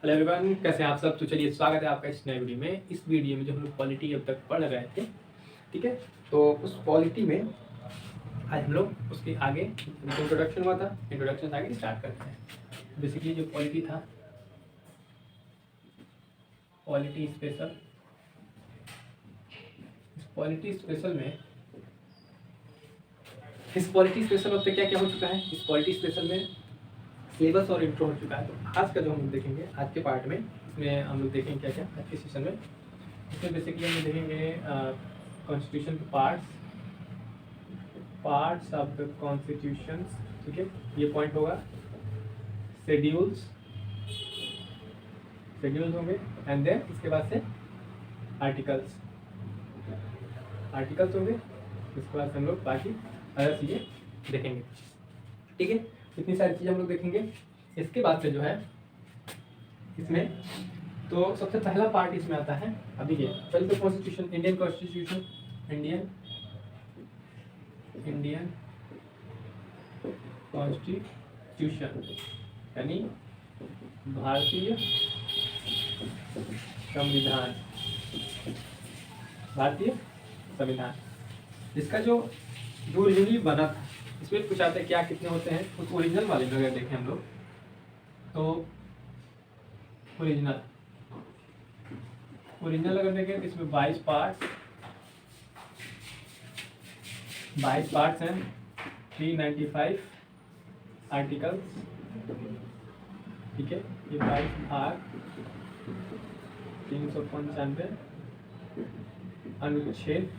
Hello everyone, कैसे हैं आप सब। तो चलिए स्वागत है आपका इस नए वीडियो में। इस वीडियो में जो हम लोग पॉलिटी अब तक पढ़ रहे थे, ठीक है, तो उस पॉलिटी में आज हम लोग उसके आगे इंट्रोडक्शन हुआ था, इंट्रोडक्शन से आगे स्टार्ट करते हैं। बेसिकली जो पॉलिटी था, पॉलिटी स्पेशल, इस पॉलिटी स्पेशल में अब तक क्या क्या हो चुका है। इस पॉलिटी स्पेशल में सिलेबस और इंट्रो हो चुका है। तो आज का जो हम लोग देखेंगे आज के पार्ट में, इसमें हम लोग देखेंगे क्या क्या आज के सेशन में। इसमें बेसिकली हम लोग देखेंगे कॉन्स्टिट्यूशन के पार्ट्स ऑफ द कॉन्स्टिट्यूशन, ठीक है, ये पॉइंट होगा। शेड्यूल्स होंगे एंड देन इसके बाद से आर्टिकल्स होंगे। इसके बाद से हम लोग बाकी अदर चीज़ें देखेंगे, ठीक है। इतनी सारी चीज़ें हम लोग देखेंगे। इसके बाद से जो है इसमें तो सबसे पहला पार्ट इसमें आता है, अभी ये पहले तो constitution, Indian constitution, Indian constitution यानी भारतीय संविधान, इसका जो ओरिजिनली बना था। इसमें पूछा था क्या कितने होते हैं, उस ओरिजिनल वाले में अगर देखें हम लोग तो ओरिजिनल अगर देखें तो इसमें 22 पार्ट्स हैं, 395 आर्टिकल्स, ठीक है। ये 22 भाग, 395 अनुच्छेद।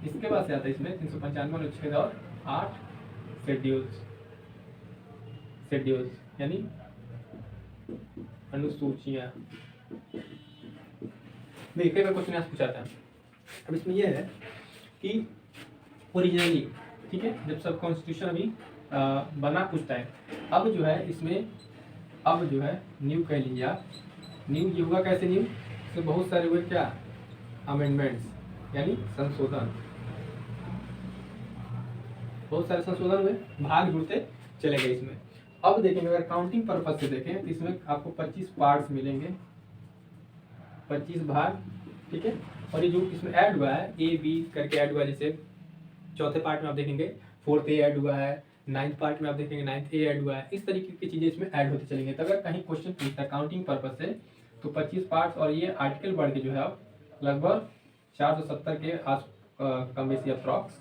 इसके बाद से आता है इसमें 395 अनुच्छेद और 8 शेड्यूल्स यानी अनुसूचियां। देखिए अगर क्वेश्चन यहाँ पूछा था, अब इसमें यह है कि ओरिजिनली, ठीक है, जब सब कॉन्स्टिट्यूशन अभी बना पूछता है, अब जो है इसमें न्यू कह लीजिए आप। न्यू ये हुआ कैसे न्यू, इसमें बहुत सारे हुए क्या, अमेंडमेंट्स यानी संशोधन, बहुत सारे संशोधन हुए, भाग जुड़ते चले गए इसमें। अब देखेंगे अगर काउंटिंग पर्पज से देखें तो इसमें आपको 25 पार्ट्स मिलेंगे, 25 भाग, ठीक है। और ये जो इसमें ऐड हुआ है, ए बी करके ऐड हुआ है, जैसे चौथे पार्ट में आप देखेंगे 4th ए ऐड हुआ है, 9th पार्ट में आप देखेंगे 9th ए ऐड हुआ है। इस तरीके की चीज़ें इसमें ऐड होती चलेंगी। तो अगर कहीं क्वेश्चन पूछता है काउंटिंग पर्पज से तो 25 पार्ट्स और ये आर्टिकल बढ़ के जो है आप लगभग 470 के आस कम बेसी अप्रॉक्स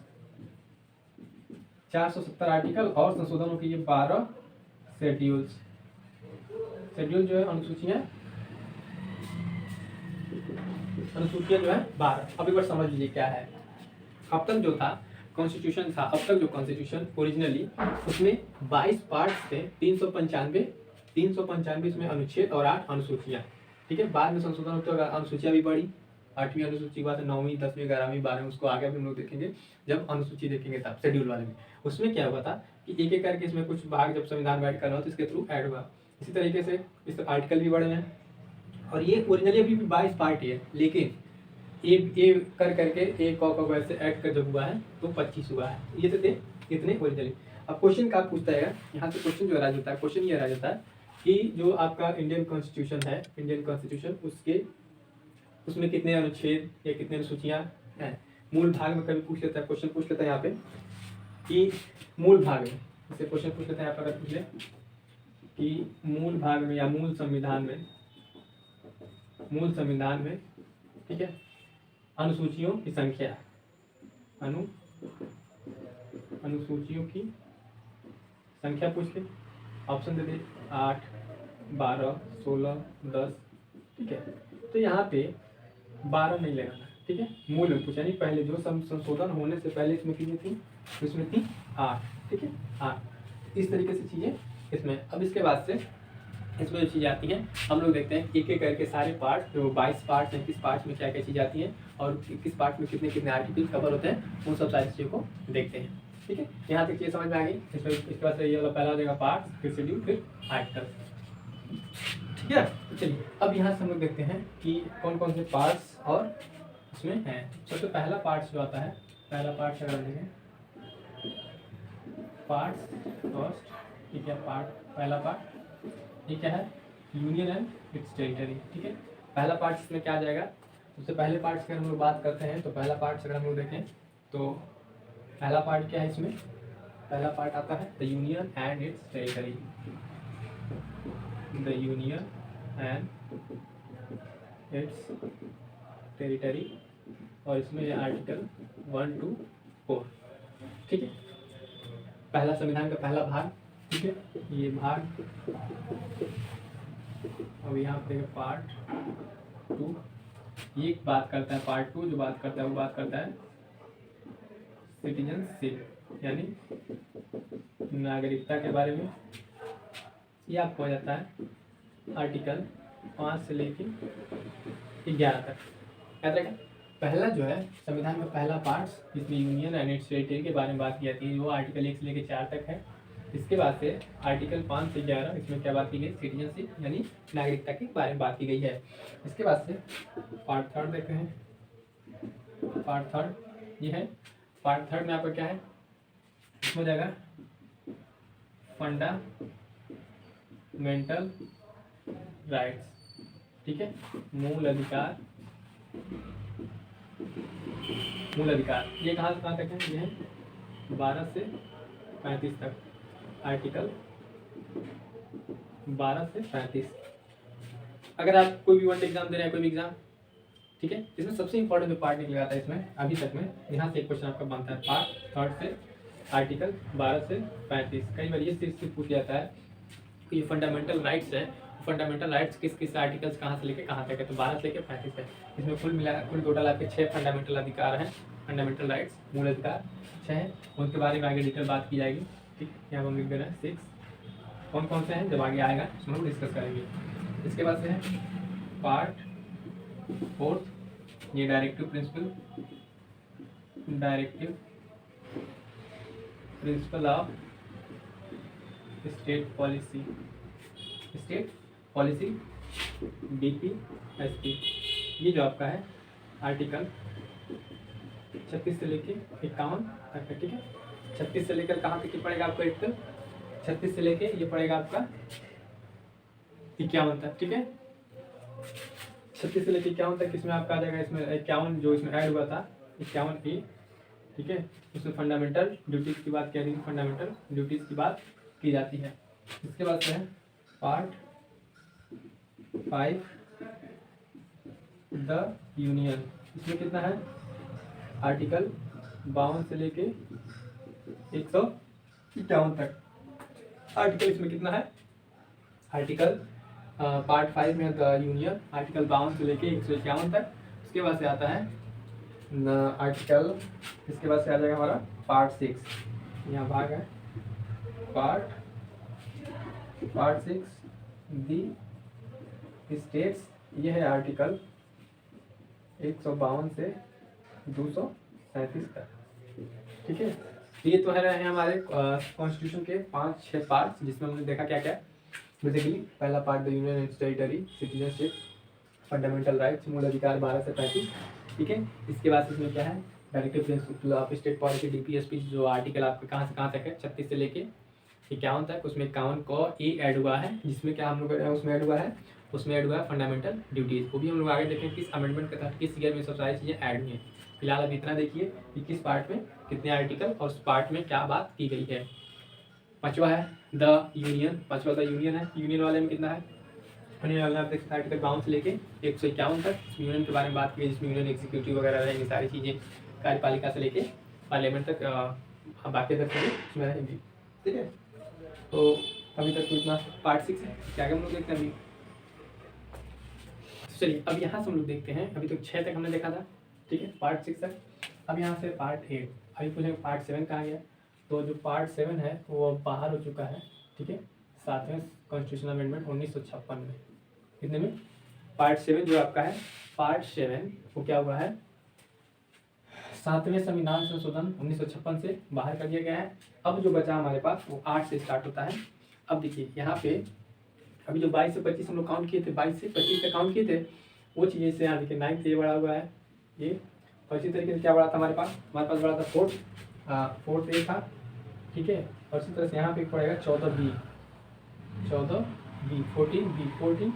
470 आर्टिकल और संशोधनों के ये 12 शेड्यूल जो है अनुसूचियां जो है 12। अब एक बार समझ लीजिए क्या है। अब तक जो था कॉन्स्टिट्यूशन था, अब तक जो कॉन्स्टिट्यूशन ओरिजिनली उसमें 22 पार्ट्स थे, 395 इसमें अनुच्छेद और 8 अनुसूचियां, ठीक है। बाद में संशोधन होते हुए अनुसूचियां भी बढ़ी, 8वीं अनुसूची के बाद 9वीं 10वीं 11वीं 12वीं, उसको आगे भी हम लोग देखेंगे जब अनुसूची देखेंगे तब शेड्यूल वाले में। उसमें क्या हुआ था कि एक एक करके इसमें कुछ भाग जब संविधान में ऐड करना हो तो इसके थ्रू ऐड हुआ। इसी तरीके से इस आर्टिकल भी बढ़े हैं और ये ओरिजिनली अभी भी 22 पार्ट ही है, लेकिन ए करके एक वैसे ऐड कर जब हुआ है तो 25 हुआ है। ये तो थे इतने ओरिजिनली। अब क्वेश्चन का पूछता है यहाँ से, क्वेश्चन जो रह जाता है, क्वेश्चन ये रह जाता है कि जो आपका इंडियन कॉन्स्टिट्यूशन है, इंडियन कॉन्स्टिट्यूशन उसमें कितने अनुच्छेद या कितने अनुसूचियाँ हैं। मूल भाग में कभी पूछ लेता है, क्वेश्चन पूछ लेता है यहाँ पे कि मूल भाग में, जैसे क्वेश्चन पूछ लेता है यहाँ पर, अगर पूछ ले कि मूल भाग में या मूल संविधान में, ठीक है, अनुसूचियों की संख्या, अनुसूचियों की संख्या पूछ ले, ऑप्शन दे दे 8, 12, 16, 10, ठीक है। तो यहाँ पे 12 नहीं लगाना, ठीक है। मूल में पूछा नहीं, पहले जो संशोधन होने से पहले इसमें कितनी थी, इसमें थी 8, ठीक है, 8। इस तरीके से चीज़ें इसमें। अब इसके बाद से इसमें जो चीज़ें आती हैं हम लोग देखते हैं एक एक करके सारे पार्ट, जो 22 पार्ट हैं, किस पार्ट में क्या क्या चीज़ें आती हैं और किस पार्ट में कितने कितने आर्टिकल कवर होते हैं, उन सब सारी चीज़ों को देखते हैं, ठीक है। यहाँ तक चीज़ समझ में आ गई। इसमें इसके बाद से ये वाला पहला हो जाएगा पार्ट, फिर शेड्यूल, फिर आर्टिकल, ठीक है। तो चलिए अब यहाँ से हम लोग देखते हैं कि कौन कौन से पार्ट्स और उसमें हैं। सबसे पहला पार्ट्स जो आता है, पहला पार्ट अगर देखें पार्ट्स फर्स्ट, ठीक है। पहला पार्ट ये क्या है, यूनियन एंड इट्स टेरिटरी। ठीक है, पहला पार्ट इसमें क्या आ जाएगा, सबसे पहले पार्ट से अगर हम लोग बात करते हैं तो पहला पार्ट से अगर हम लोग देखें तो पहला पार्ट क्या है, इसमें पहला पार्ट आता है the union and it's territory, the union and it's territory, और इसमें ये आर्टिकल 1 to 4। ठीक है, पहला संविधान का पहला भाग। ठीक है, ये भाग, अब यहाँ पे पार्ट 2, ये बात करता है, पार्ट 2 जो बात करता है वो बात करता है सिटीजनशिप यानी नागरिकता के बारे में। ये आपको हो जाता है आर्टिकल 5 से लेके 11 तक। याद रखें, पहला जो है संविधान का पहला पार्ट जिसमें यूनियन एंड इट्स टेरिटरी के बारे में बात की जाती है वो आर्टिकल 1 से लेकर 4 तक है। इसके बाद से आर्टिकल 5 से 11 इसमें क्या बात की गई, सिटीजनशिप यानी नागरिकता के बारे में बात की गई है। इसके बाद से पार्ट 3 देखते हैं, पार्ट 3 ये है, पार्ट 3 में आपका क्या है, इसमें हो जाएगा फंडामेंटल राइट्स। ठीक है, मूल अधिकार, मूल अधिकार ये कहाँ से कहाँ तक है, ये है 12 से 35 तक, आर्टिकल 12 से 35। अगर आप कोई भी वन एग्जाम दे रहे हैं, कोई भी एग्जाम, ठीक है, इसमें सबसे इंपॉर्टेंट जो पार्ट निकल आता है इसमें अभी तक में, यहाँ से एक क्वेश्चन आपका बनता है पार्ट 3 से आर्टिकल 12 से 35। कई बार ये चीज से पूछ जाता है कि ये फंडामेंटल राइट्स है, फंडामेंटल राइट्स किस किस आर्टिकल्स कहाँ से लेके कहाँ तक है, तो 12 से लेकर 35 है। इसमें कुल टोटल आपके 6 फंडामेंटल अधिकार हैं, फंडामेंटल राइट्स मूल अधिकार 6 हैं, उनके बारे में आगे डिटेल बात की जाएगी। ठीक, यहाँ हम लिख दे रहे हैं 6, कौन कौन से हैं जब आगे आएगा उसमें हम डिस्कस करेंगे। इसके बाद से है पार्ट 4, ये directive principle, directive principle of state policy, state policy DPSP। ये जो आपका है आर्टिकल 36 से लेके 51 तक है। ठीक है, 36 से लेकर कहाँ तक पड़ेगा आपको, एक 36 से लेके ये पड़ेगा आपका 51 तक। ठीक है, 36 से लेकर 51 तक इसमें आपका आ जाएगा, इसमें 51 जो इसमें ऐड हुआ था 51A। ठीक है, उसमें फंडामेंटल ड्यूटीज की बात कह रही है, फंडामेंटल ड्यूटीज की बात की जाती है। इसके बाद से है पार्ट 5 द यूनियन, इसमें कितना है, आर्टिकल 52 से लेके 151 तक। आर्टिकल इसमें कितना है, आर्टिकल पार्ट 5 में द यूनियन आर्टिकल 52 से लेके 151 तक। उसके बाद से आता है आर्टिकल, इसके बाद से आ जाएगा हमारा पार्ट 6, यहाँ भाग है पार्ट 6 दी स्टेट्स, ये है आर्टिकल 152 से 237 तक। ठीक है, ये तो है रहे हैं हमारे कॉन्स्टिट्यूशन के 5-6 पार्ट्स, जिसमें हमने देखा क्या क्या, बेसिकली पहला part the union and territory, citizenship, fundamental rights, मूल अधिकार 12 से 35। ठीक है, इसके बाद इसमें क्या है, directive principle of state policy DPSP, जो आर्टिकल आपका कहाँ से कहाँ तक है, 36 से लेके 51 तक। उसमें 51 को ए ऐड हुआ है, जिसमें क्या हम लोग उसमें ऐड हुआ है, उसमें ऐड हुआ है फंडामेंटल ड्यूटीज। वो भी हम लोग आगे देखें किस अमेंडमेंट के तहत किस ईयर में सब सारी चीज़ें ऐड हुई हैं। फिलहाल अब इतना देखिए कि किस पार्ट में कितने आर्टिकल और उस पार्ट में क्या बात की गई है। 5वां है द यूनियन, 5वां द यूनियन है। यूनियन वाले में कितना है, यूनियन वाले में आप देख सकते हैं आर्टिकल 52 से लेके 151 तक यूनियन के बारे में बात की है, जिसमें यूनियन एग्जीक्यूटिव वगैरह रहेंगे, सारी चीज़ें कार्यपालिका से लेके पार्लियामेंट तक बाकी तक इसमें रहेंगी। ठीक है, तो अभी तक तो इतना पार्ट 6 है, क्या हम लोग देखते हैं अभी। चलिए अब यहाँ से हम लोग देखते हैं, अभी तक 6 तक हमने देखा था। ठीक है, पार्ट 6 तक। अब यहाँ से पार्ट 8, अभी पूछेंगे पार्ट 7 कहाँ गया, तो जो पार्ट 7 है वो बाहर हो चुका है। ठीक है, 7वें कॉन्स्टिट्यूशन अमेंडमेंट 1956 में, कितने में, पार्ट 7 जो आपका है, पार्ट 7 वो क्या हुआ है, 7वें संविधान संशोधन 1956 से बाहर कर दिया गया है। अब जो बचा हमारे पास वो 8 से स्टार्ट होता है। अब देखिए यहाँ पे अभी जो 22 से 25 हम लोग काउंट किए थे, 22 से 25 तक काउंट किए थे, वो चीज़ें से यहाँ देखिए 9th ये बड़ा हुआ है, ये और इसी तरीके से क्या बड़ा था हमारे पास बड़ा था 4th A था। ठीक है, और इसी तरह से यहाँ पे पड़ेगा 14B बी 14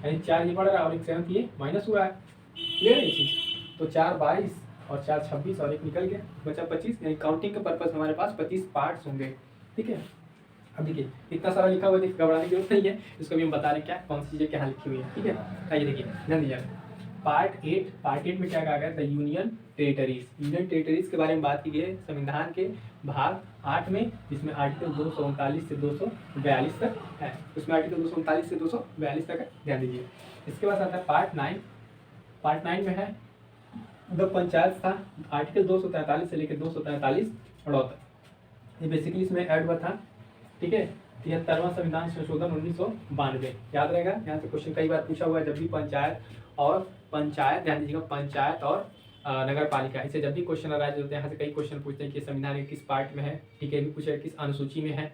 यानी 4 ये बढ़ रहा है और एक 7 ये माइनस हुआ है। क्लियर है ये चीज़। तो 4 22 और 4 26 और एक निकल गया, बचा 25, यानी काउंटिंग के पर्पज हमारे पास 25 पार्ट्स होंगे। ठीक है, अब देखिए इतना सारा लिखा हुआ है, घबराने की जरूरत नहीं है, इसको भी हम बता रहे हैं क्या कौन सी चीज़ें क्या लिखी हुई है। ठीक है, आइए देखिए ध्यान दीजिएगा। पार्ट 8 में क्या कहा गया था, यूनियन टेरिटरीज। यूनियन टेरिटरीज के बारे में बात की गई है संविधान के भाग 8 में, जिसमें आर्टिकल 239 से 242 तक है। उसमें आर्टिकल 239 से 242 तक है, ध्यान दीजिए। इसके बाद आता है पार्ट 9 में है द पंचायत था, आर्टिकल 243 से लेकर 243 तक। ये बेसिकली इसमें ऐड हुआ था। ठीक है, 73वां संविधान संशोधन 1992 याद रहेगा, यहाँ से क्वेश्चन कई बार पूछा हुआ है। जब भी पंचायत ध्यान दीजिएगा, पंचायत और नगर पालिका, इसे जब भी क्वेश्चन अराइज होते हैं, यहाँ से कई क्वेश्चन पूछते हैं कि संविधान के किस पार्ट में है। ठीक है, भी पूछा है किस अनुसूची में है।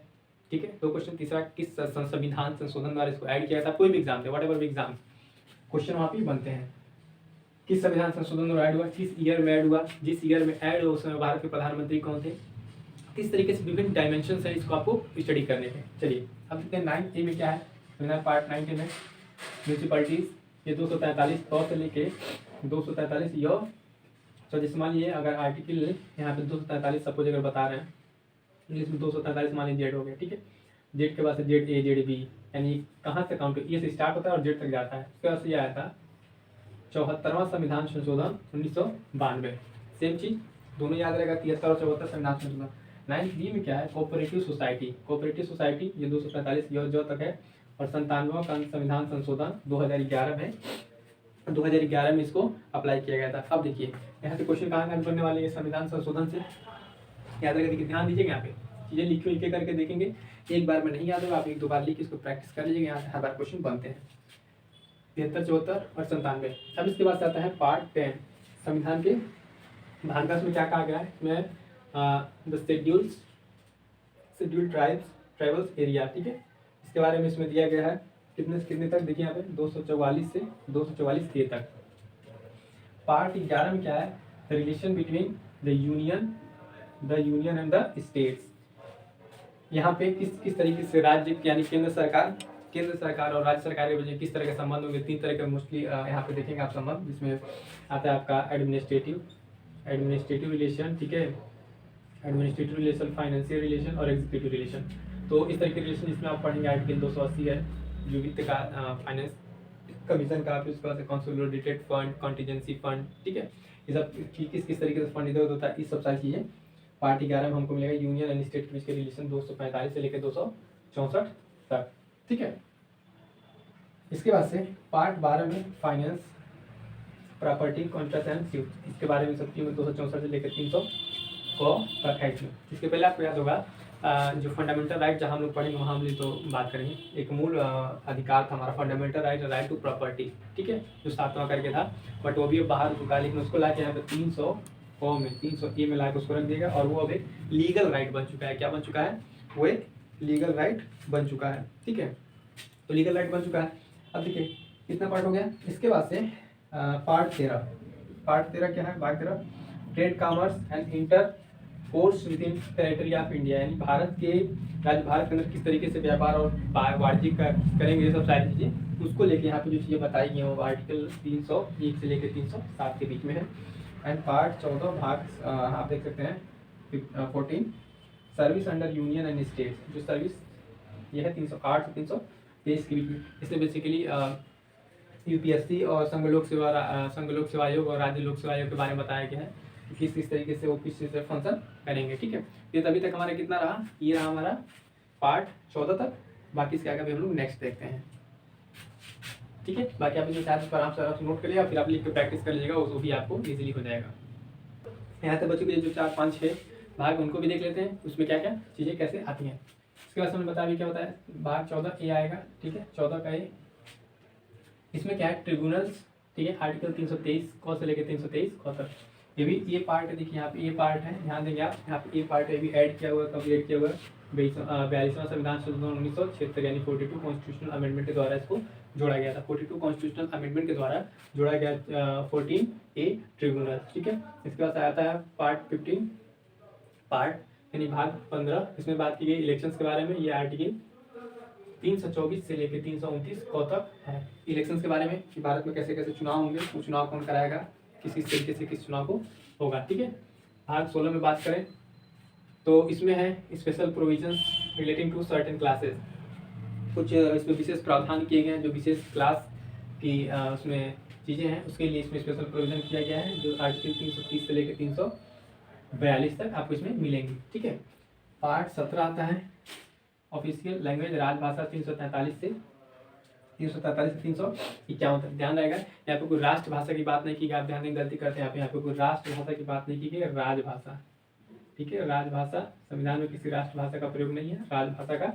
ठीक है, दो क्वेश्चन। तीसरा, किस संविधान संशोधन द्वारा इसको ऐड किया था। कोई भी एग्जाम दे, वट एवर भी एग्जाम, क्वेश्चन वहाँ पे बनते हैं। किस संविधान संशोधन द्वारा ऐड हुआ, किस ईयर में ऐड हुआ, जिस ईयर में ऐड हुआ उस समय भारत के प्रधानमंत्री कौन थे। किस तरीके से विभिन्न डायमेंशन है इसको आपको स्टडी करने के। चलिए अब देखते हैं 9A में क्या है। पार्ट 9 में म्यूनसिपैलिटीज, ये 243 तौर से लेके 243 यो। तो जैसे मान लीजिए अगर आर्टिकल यहाँ पे 243 सपोज अगर बता रहे हैं, इंग्लिश में 243 मान लीजिए जेड हो गया। ठीक है, जेड के बाद से जेड ए जेड बी, यानी कहाँ से काउंट, ए से स्टार्ट होता है और जेड तक जाता है। उसके बाद से ये आया था 74वां संविधान संशोधन 1992। सेम चीज दोनों याद रहेगा, 73 और 74 संविधान संशोधन। 9B में क्या है, कोऑपरेटिव सोसाइटी, ये 245 जो तक है। और 97वां संविधान संशोधन 2011 में 2011 में इसको अप्लाई किया गया था। अब देखिए यहाँ से क्वेश्चन कहाँ बनने वाले हैं संविधान संशोधन से, याद रखेगा। देखिए ध्यान दीजिएगा, यहाँ पे चीज़ें लिखी हुई करके देखेंगे। एक बार में नहीं याद होगा, आप एक दो बार लिख इसको प्रैक्टिस कर लीजिएगा, यहाँ से हर बार क्वेश्चन बनते हैं। 73, 74 और 97। अब इसके बाद आता है पार्ट 10 संविधान के भाग 10 में क्या कहा गया है। इसमें द शेड्यूल्ड ट्राइबल्स एरिया। ठीक है, इसके बारे में इसमें दिया गया है कितने से कितने तक, देखिए यहाँ पे 244 से 244A तक। पार्ट 11 में क्या है, the relation between the union and the states. यहाँ पे किस तरीके से राज्य यानी केंद्र सरकार और राज्य सरकार के बीच किस तरह के संबंध होंगे। 3 तरह के मोस्टली यहाँ पे देखेंगे आप संबंध, जिसमें आता है आपका एडमिनिस्ट्रेटिव रिलेशन। ठीक है, एडमिनिस्ट्रेटिव रिलेशन, फाइनेंशियल रिलेशन और एग्जीक्यूटिव रिलेशन। तो इस तरह के रिलेशन इसमें आप पढ़ेंगे। आर्टिकल 280 है जो वित्त का, फाइनेंस कमीशन का, फिर उसके बाद कंसोलिडेटेड फंड, कॉन्टीजेंसी फंड। ठीक है, ये सब किस तरीके से फंड इधर होता है, इस सब सारी चीज़ें पार्ट 11 में हमको मिलेगा। यूनियन एंड स्टेट के बीच के रिलेशन 245 से लेकर 264 तक। ठीक है, इसके बाद से पार्ट 12 में finance, property, contract and suite, इसके बारे में सब चीज़ 264 से लेकर 300 को तक है इसमें। इसके पहले आपको याद होगा जो फंडामेंटल राइट जहाँ हम लोग पढ़ेंगे वहाँ हम लोग तो बात करेंगे। एक मूल अधिकार था हमारा फंडामेंटल राइट टू प्रॉपर्टी। ठीक है, जो 7वां करके था, बट वो भी बाहर हो चुका है। लेकिन उसको लाके यहाँ पे 300A में लाके उसको रख देगा, और वो अब एक लीगल राइट बन चुका है। क्या बन चुका है, वो एक लीगल राइट बन चुका है। ठीक है, तो लीगल राइट बन चुका है। अब देखिए कितना पार्ट हो गया। इसके बाद से पार्ट 13 क्या है, भाग 13 trade, commerce and inter course with in territory of India, यानी भारत के अंदर किस तरीके से व्यापार और वाणिज्य करेंगे, ये सब सारी चीज़ें उसको लेके यहाँ पे जो चीज़ें बताई गई हैं वो आर्टिकल 301 से लेकर 307 के बीच में है। एंड पार्ट 14 भाग आप देख सकते हैं 14 service under union and states, जो सर्विस ये है 308 से 323 के बीच में। इसमें बेसिकली UPSC और संघ लोक सेवा आयोग और राज्य लोक सेवा आयोग के बारे में बताया गया है कि किस तरीके से वो किस चीज़ से फंक्शन करेंगे। ठीक है, ये तभी तक हमारा कितना रहा, ये रहा हमारा पार्ट 14 तक। बाकी इसके आगे भी हम लोग नेक्स्ट देखते हैं। ठीक है, बाकी आप जो चाहे पर आराम से नोट कर लिया, फिर आप लिख के प्रैक्टिस कर लीजिएगा, वो भी आपको इजीली हो जाएगा। यहाँ से बच्चों के जो 4, 5, 6 भाग उनको भी देख लेते हैं, उसमें क्या क्या चीज़ें कैसे आती हैं। इसके बाद हमने बताया भी क्या होता है, भाग 14A आएगा। ठीक है, 14 का A, इसमें क्या है, ट्रिब्यूनल्स। ठीक है, आर्टिकल 323 क से लेकर 323 ख तक। ये भी ये पार्ट है। देखिए यहाँ पे ये पार्ट है, ध्यान देंगे आप, यहाँ पे ये पार्ट है भी ऐड किया हुआ है। कब ऐड किया हुआ है, 42वां संविधान संशोधन 1976 यानी 42 कॉन्स्टिट्यूशनल अमेंडमेंट के द्वारा इसको जोड़ा गया था। 42 कॉन्स्टिट्यूशनल अमेंडमेंट के द्वारा जोड़ा गया 14A ट्रिब्यूनल। ठीक है, इसके बाद आता है पार्ट 15 यानी भाग 15, इसमें बात की गई इलेक्शंस के बारे में। ये आर्टिकल 324 से लेकर 329 कौ तक है। इलेक्शंस के बारे में कि भारत में कैसे कैसे चुनाव होंगे, वो चुनाव कौन कराएगा, किस किस तरीके से किस चुनाव को होगा, ठीक है। भाग 16 में बात करें तो इसमें है special provisions relating to certain classes. कुछ इसमें विशेष प्रावधान किए गए हैं जो विशेष क्लास की उसमें चीज़ें हैं, उसके लिए इसमें स्पेशल प्रोविजन किया गया है, जो आर्टिकल 330 से लेकर 342 तक आपको इसमें मिलेंगी, ठीक है। पार्ट 17 आता है ऑफिशियल लैंग्वेज राजभाषा 343 से 351 तक। ध्यान रहेगा यहाँ पे कोई राष्ट्रभाषा की बात नहीं की गई, आप ध्यान दें गलती करते हैं यहाँ पे कोई राष्ट्रभाषा की बात नहीं की गई, राजभाषा, ठीक है। राजभाषा, संविधान में किसी राष्ट्रभाषा का प्रयोग नहीं है, राजभाषा का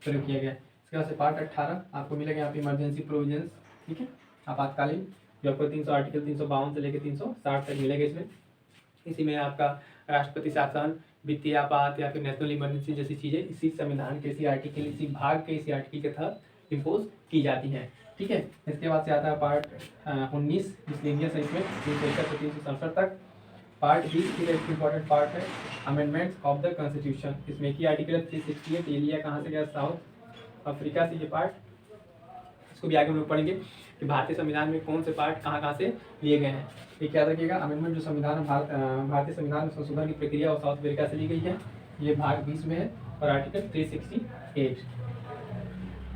प्रयोग किया गया है। इसके बाद से पार्ट 18 आपको मिलेगा यहाँ पे इमरजेंसी प्रोविजंस, ठीक है, आपातकालीन, जो आपको 300 आर्टिकल 352 से लेकर 360 तक मिलेगा इसमें। इसी में आपका राष्ट्रपति शासन, वित्तीय आपात या फिर नेशनल इमरजेंसी जैसी चीज़ें इसी संविधान के इसी आर्टिकल, इसी भाग के इसी आर्टिकल के तहत इम्पोज की जाती हैं, ठीक है। इसके बाद से आता है पार्ट 19 मिसलेनियस है, इसमें 361 से 367 तक। पार्ट 20 एक इंपॉर्टेंट पार्ट है अमेंडमेंट्स ऑफ द कॉन्स्टिट्यूशन। इसमें की आर्टिकल 368 ये लिया कहाँ से गया, साउथ अफ्रीका से ये पार्ट, इसको भी आगे हम लोग पढ़ेंगे कि भारतीय संविधान में कौन से पार्ट कहाँ से लिए गए हैं। ये क्या रखिएगा, अमेंडमेंट जो संविधान भारतीय संविधान में संशोधन की प्रक्रिया और साउथ अफ्रीका से ली गई है, ये भाग 20 में है और article 368।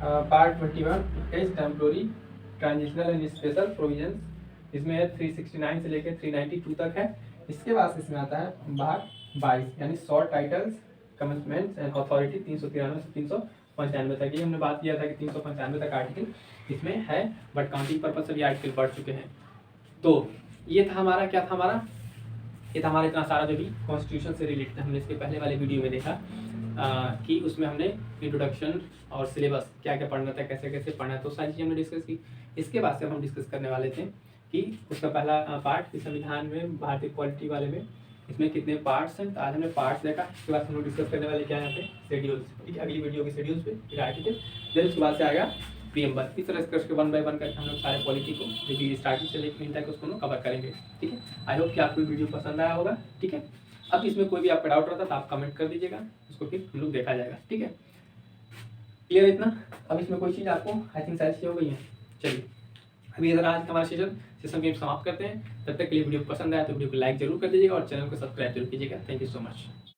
Part 21 temporary transitional and special provisions, इसमें है 369 से लेकर 392 तक है। इसके बाद इसमें आता है भाग 22 यानी शॉर्ट टाइटल्स कमेंसमेंट्स एंड अथॉरिटी 393 से 395 तक। ये हमने बात किया था कि 395 तक आर्टिकल इसमें है, बट काउंटिंग पर्पज से ये आर्टिकल बढ़ चुके हैं। तो ये था हमारा, क्या था हमारा, ये था हमारा इतना सारा जो भी कॉन्स्टिट्यूशन से रिलेटेड हमने इसके पहले वाले वीडियो में देखा कि उसमें हमने इंट्रोडक्शन और सिलेबस क्या क्या पढ़ना था, कैसे कैसे पढ़ना है, तो सारी चीज़ें हमने डिस्कस की। इसके बाद से हम डिस्कस करने वाले थे कि उसका पहला पार्ट इस संविधान में भारतीय पॉलिटी वाले में इसमें कितने पार्ट्स हैं। तो आज हमने पार्ट्स देखा, इसके बाद हम लोग डिस्कस करने वाले क्या है यहाँ पे शेड्यूल्स, ठीक है। अगली वीडियो के शेड्यूल्स पे फिर आर्टिकल, देन उसके बाद से आएगा प्रीएम्बल। इस तरह करके 1 बाय 1 करके हम लोग सारे पॉलिटी को जो कि स्टार्टिंग से लेकर एंड तक उसको हम लोग कवर करेंगे, ठीक है। आई होप कि आपको वीडियो पसंद आया होगा, ठीक है। अब इसमें कोई भी आपका डाउट रहता तो आप कमेंट कर दीजिएगा, उसको फिर हम लोग देखा जाएगा, ठीक है। क्लियर इतना। अब इसमें कोई चीज़ आपको आई थिंक सारी चीज़ हो गई है। चलिए अभी इधर आज का हमारा सेशन गेम समाप्त करते हैं। तब तक के लिए वीडियो पसंद आया तो वीडियो को लाइक जरूर कर दीजिएगा और चैनल को सब्सक्राइब जरूर कीजिएगा। Thank you so much.